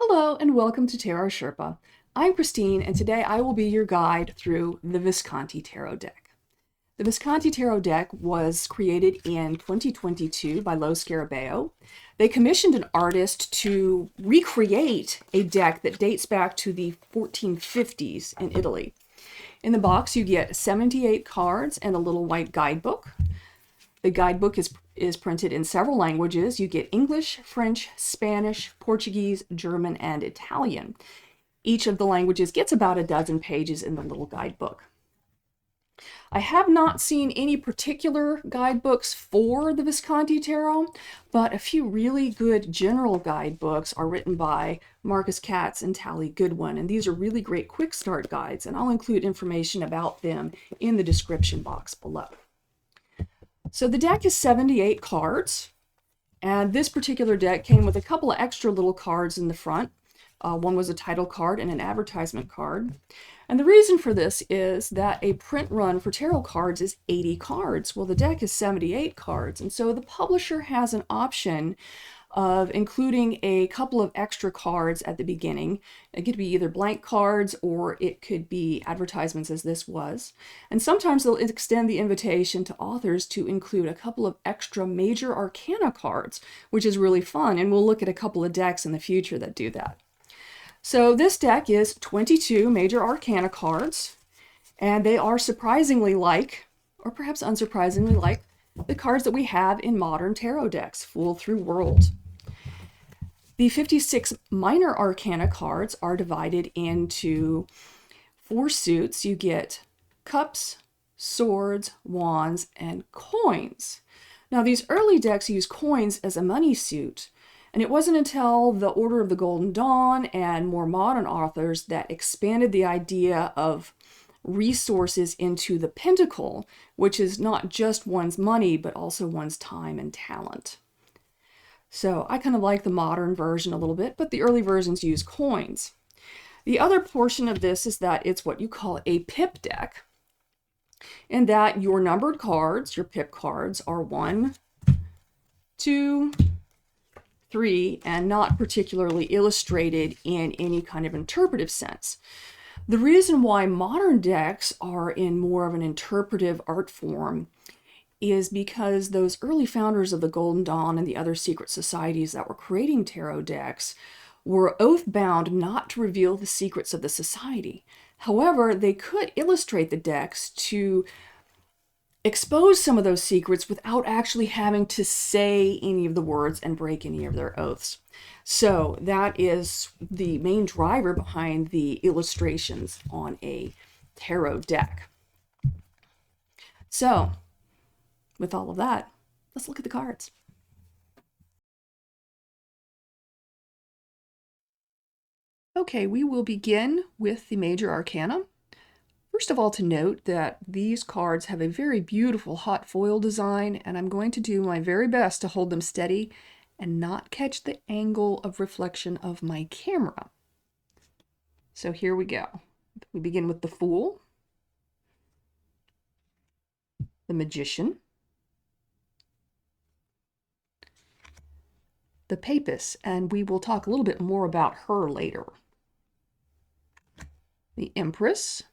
Hello and welcome to Tarot Sherpa. I'm Christine and today I will be your guide through the Visconti Tarot deck. The Visconti Tarot deck was created in 2022 by Lo Scarabeo. They commissioned an artist to recreate a deck that dates back to the 1450s in Italy. In the box you get 78 cards and a little white guidebook. The guidebook is printed in several languages. You get English, French, Spanish, Portuguese, German, and Italian. Each of the languages gets about a dozen pages in the little guidebook. I have not seen any particular guidebooks for the Visconti Tarot, but a few really good general guidebooks are written by Katz and Tali Goodwin, and these are really great quick start guides, and I'll include information about them in the description box below. So the deck is 78 cards, and this particular deck came with a couple of extra little cards in the front. One was a title card and an advertisement card. And the reason for this is that a print run for tarot cards is 80 cards. Well, the deck is 78 cards, and so the publisher has an option of including a couple of extra cards at the beginning. It could be either blank cards or it could be advertisements, as this was. And sometimes they'll extend the invitation to authors to include a couple of extra major arcana cards, which is really fun. And we'll look at a couple of decks in the future that do that. So this deck is 22 major arcana cards, and they are surprisingly like, or perhaps unsurprisingly like, the cards that we have in modern tarot decks, Fool Through World. The 56 minor arcana cards are divided into 4 suits. You get cups, swords, wands, and coins. Now, these early decks use coins as a money suit, and it wasn't until the Order of the Golden Dawn and more modern authors that expanded the idea of resources into the pentacle, which is not just one's money, but also one's time and talent. So I kind of like the modern version a little bit, but the early versions use coins. The other portion of this is that it's what you call a pip deck, in that your numbered cards, your pip cards, are 1, 2, 3, and not particularly illustrated in any kind of interpretive sense. The reason why modern decks are in more of an interpretive art form is because those early founders of the Golden Dawn and the other secret societies that were creating tarot decks were oath-bound not to reveal the secrets of the society. However, they could illustrate the decks to expose some of those secrets without actually having to say any of the words and break any of their oaths. So that is the main driver behind the illustrations on a tarot deck. So, with all of that, let's look at the cards. Okay, we will begin with the major arcana. First of all, to note that these cards have a very beautiful hot foil design, and I'm going to do my very best to hold them steady and not catch the angle of reflection of my camera. So here we go. We begin with the Fool, the Magician, the Papist, and we will talk a little bit more about her later. The Empress,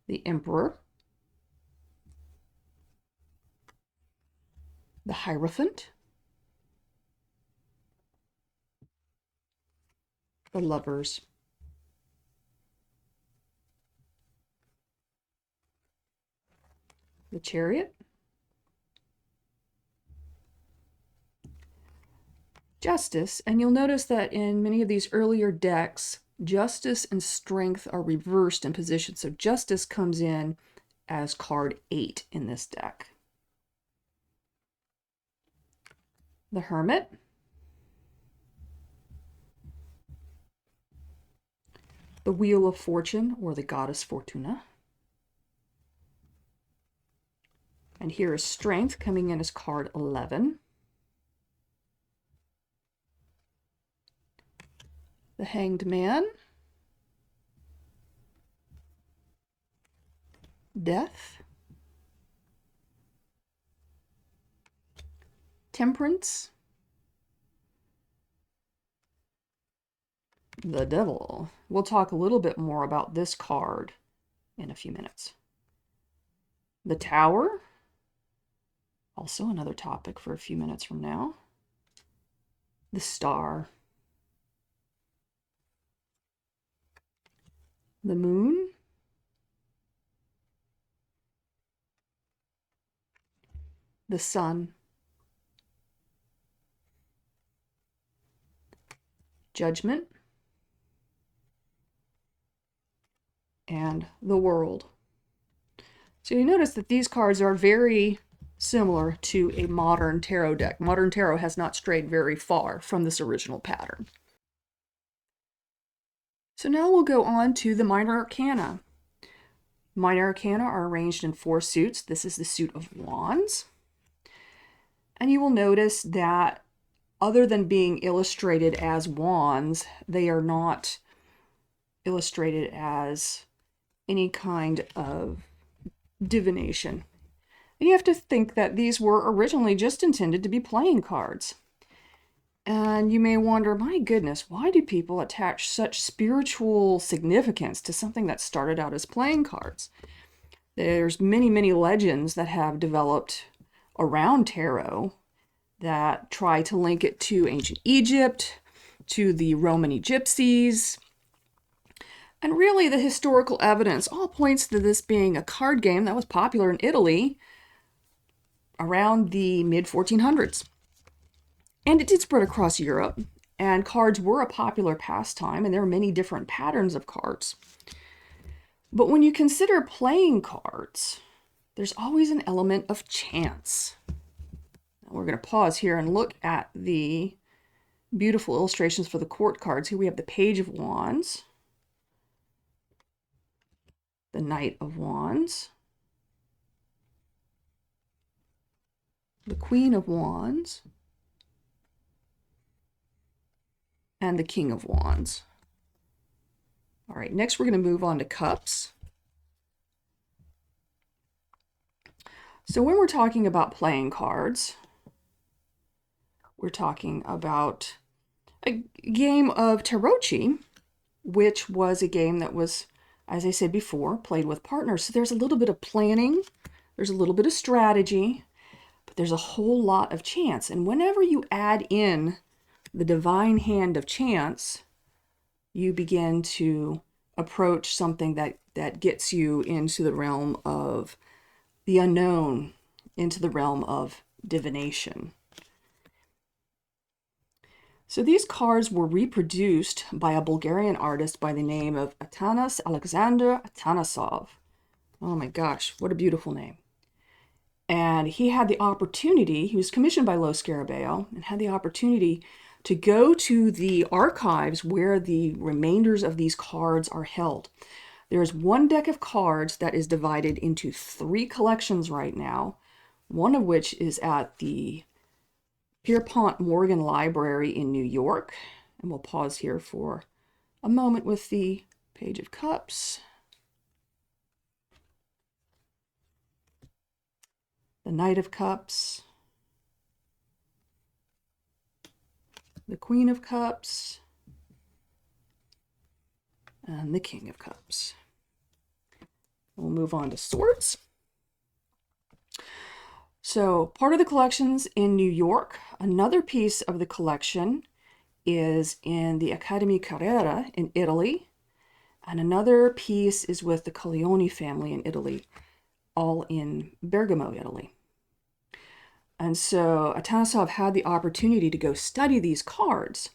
the Emperor, the Hierophant, the Lovers, the Chariot, Justice, and you'll notice that in many of these earlier decks, Justice and Strength are reversed in position, so Justice comes in as card 8 in this deck. The Hermit, the Wheel of Fortune, or the Goddess Fortuna, and here is Strength coming in as card 11. The Hanged Man, Death, Temperance, the Devil. We'll talk a little bit more about this card in a few minutes. The Tower, also another topic for a few minutes from now. The Star. The Moon. The Sun. Judgment. And the World. So you notice that these cards are very similar to a modern tarot deck. Modern tarot has not strayed very far from this original pattern. So now we'll go on to the minor arcana. Minor arcana are arranged in 4 suits. This is the suit of Wands. And you will notice that other than being illustrated as wands, they are not illustrated as any kind of divination. And you have to think that these were originally just intended to be playing cards. And you may wonder, my goodness, why do people attach such spiritual significance to something that started out as playing cards? There's many, many legends that have developed around tarot that try to link it to ancient Egypt, to the Romany gypsies. And really, the historical evidence all points to this being a card game that was popular in Italy around the mid-1400s. And it did spread across Europe, and cards were a popular pastime, and there are many different patterns of cards. But when you consider playing cards, there's always an element of chance. Now we're going to pause here and look at the beautiful illustrations for the court cards. Here we have the Page of Wands, the Knight of Wands, the Queen of Wands, and the King of Wands. All right, next we're going to move on to cups. So when we're talking about playing cards, we're talking about a game of Tarocchi, which was a game that was, as I said before, played with partners. So there's a little bit of planning, there's a little bit of strategy, but there's a whole lot of chance. And whenever you add in the divine hand of chance, you begin to approach something that gets you into the realm of the unknown, into the realm of divination. So these cards were reproduced by a Bulgarian artist by the name of Atanas Alexander Atanasov. Oh my gosh, what a beautiful name. And he had the opportunity, he was commissioned by Lo Scarabeo, and had the opportunity to go to the archives where the remainders of these cards are held. There's one deck of cards that is divided into 3 collections right now, one of which is at the Pierpont Morgan Library in New York. And we'll pause here for a moment with the Page of Cups, the Knight of Cups, the Queen of Cups, and the King of Cups. We'll move on to swords. So part of the collection's in New York. Another piece of the collection is in the Accademia Carrera in Italy. And another piece is with the Colleoni family in Italy, all in Bergamo, Italy. And so Atanasov had the opportunity to go study these cards,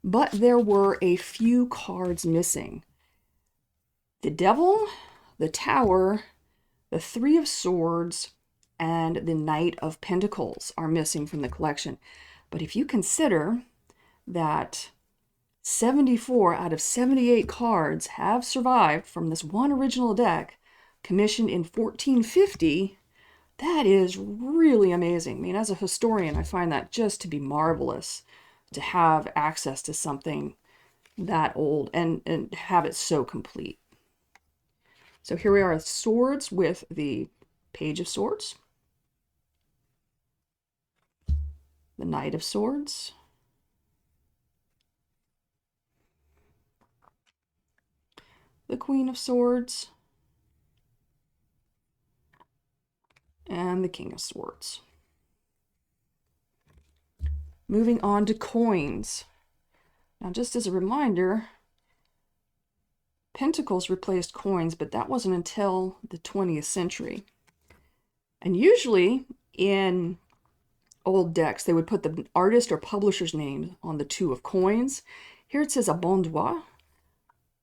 but there were a few cards missing. The Devil, the Tower, the 3 of Swords, and the Knight of Pentacles are missing from the collection. But if you consider that 74 out of 78 cards have survived from this one original deck, commissioned in 1450, that is really amazing. I mean, as a historian, I find that just to be marvelous, to have access to something that old and have it so complete. So here we are with swords with the Page of Swords, the Knight of Swords, the Queen of Swords, and the King of Swords. Moving on to coins. Now, just as a reminder, pentacles replaced coins, but that wasn't until the 20th century. And usually in old decks, they would put the artist or publisher's name on the two of coins. Here it says a bon doigt,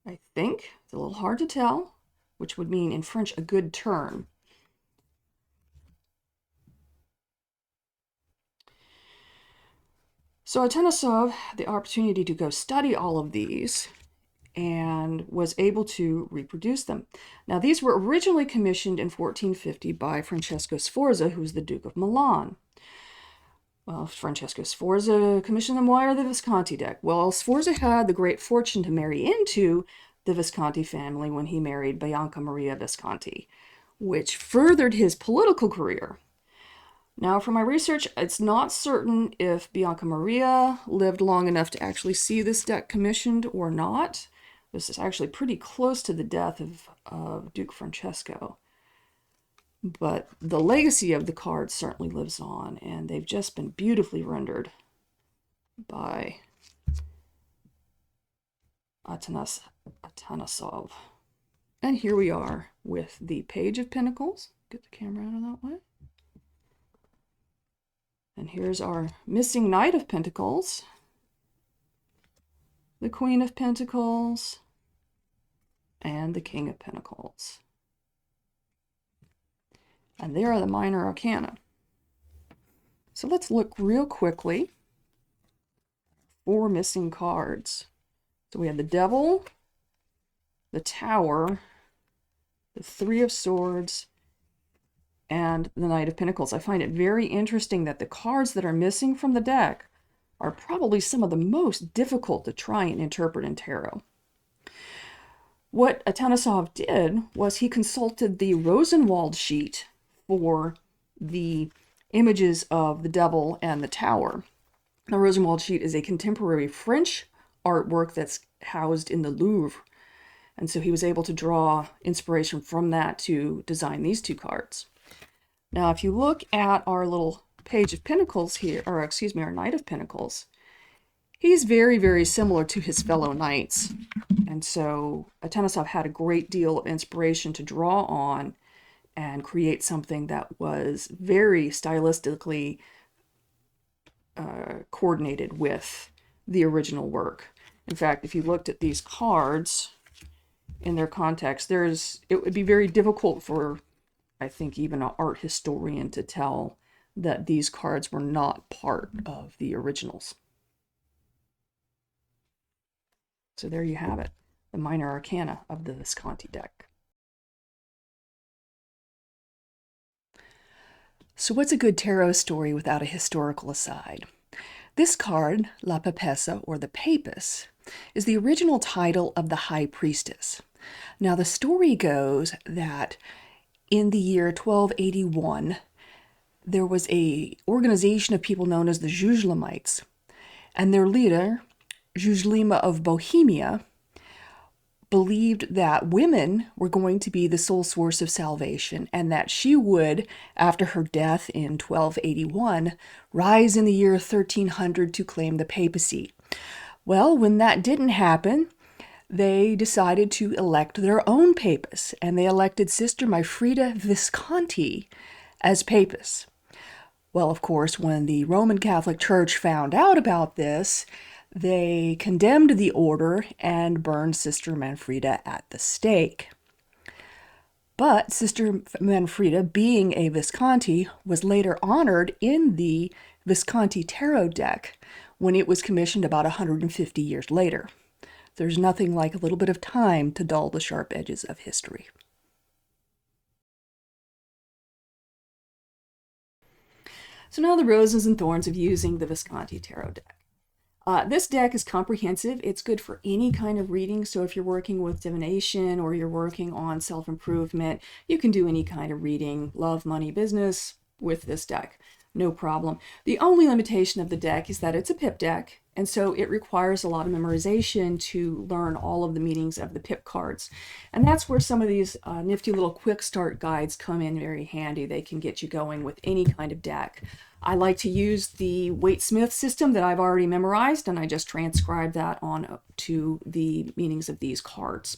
I think. It's a little hard to tell, which would mean in French, a good turn. So Atanesov had the opportunity to go study all of these and was able to reproduce them. Now, these were originally commissioned in 1450 by Francesco Sforza, who's the Duke of Milan. Well, Francesco Sforza commissioned them. Why are the Visconti deck? Well, Sforza had the great fortune to marry into the Visconti family when he married Bianca Maria Visconti, which furthered his political career. Now, for my research, it's not certain if Bianca Maria lived long enough to actually see this deck commissioned or not. This is actually pretty close to the death of Duke Francesco. But the legacy of the cards certainly lives on, and they've just been beautifully rendered by Atanesov. And here we are with the Page of Pentacles. Get the camera out of that way. And here's our missing Knight of Pentacles, the Queen of Pentacles, and the King of Pentacles. And there are the minor arcana. So let's look real quickly for missing cards. So we have the Devil, the Tower, the Three of Swords, and the Knight of Pentacles. I find it very interesting that the cards that are missing from the deck are probably some of the most difficult to try and interpret in tarot. What Atanesov did was he consulted the Rosenwald sheet for the images of the Devil and the Tower. The Rosenwald sheet is a contemporary French artwork that's housed in the Louvre. And so he was able to draw inspiration from that to design these two cards. Now, if you look at our little Page of Pentacles here, or excuse me, our Knight of Pentacles, he's very, very similar to his fellow knights. And so Atanesov had a great deal of inspiration to draw on and create something that was very stylistically coordinated with the original work. In fact, if you looked at these cards in their context, it would be very difficult for, I think, even an art historian to tell that these cards were not part of the originals. So there you have it, the minor arcana of the Visconti deck. So what's a good tarot story without a historical aside? This card, La Papessa, or the Papess, is the original title of the High Priestess. Now, the story goes that in the year 1281, there was an organization of people known as the Jujlamites, and their leader, Jujlima of Bohemia, believed that women were going to be the sole source of salvation, and that she would, after her death in 1281, rise in the year 1300 to claim the papacy. Well, when that didn't happen, they decided to elect their own papess, and they elected Sister Mifrida Visconti as papess. Well, of course, when the Roman Catholic Church found out about this, they condemned the order and burned Sister Manfreda at the stake. But Sister Manfreda, being a Visconti, was later honored in the Visconti Tarot deck when it was commissioned about 150 years later. There's nothing like a little bit of time to dull the sharp edges of history. So now the roses and thorns of using the Visconti Tarot deck. This deck is comprehensive. It's good for any kind of reading. So if you're working with divination or you're working on self-improvement, you can do any kind of reading, love, money, business, with this deck. No problem. The only limitation of the deck is that it's a pip deck, and so it requires a lot of memorization to learn all of the meanings of the pip cards. And that's where some of these nifty little quick start guides come in very handy. They can get you going with any kind of deck. I like to use the Waite-Smith system that I've already memorized, and I just transcribe that on to the meanings of these cards.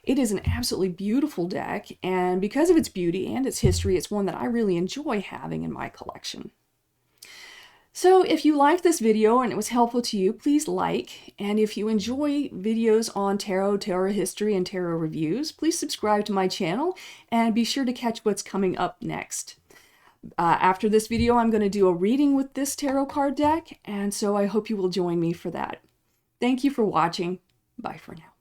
It is an absolutely beautiful deck, and because of its beauty and its history, it's one that I really enjoy having in my collection. So if you liked this video and it was helpful to you, please like. And if you enjoy videos on tarot, tarot history, and tarot reviews, please subscribe to my channel and be sure to catch what's coming up next. After this video, I'm going to do a reading with this tarot card deck, and so I hope you will join me for that. Thank you for watching. Bye for now.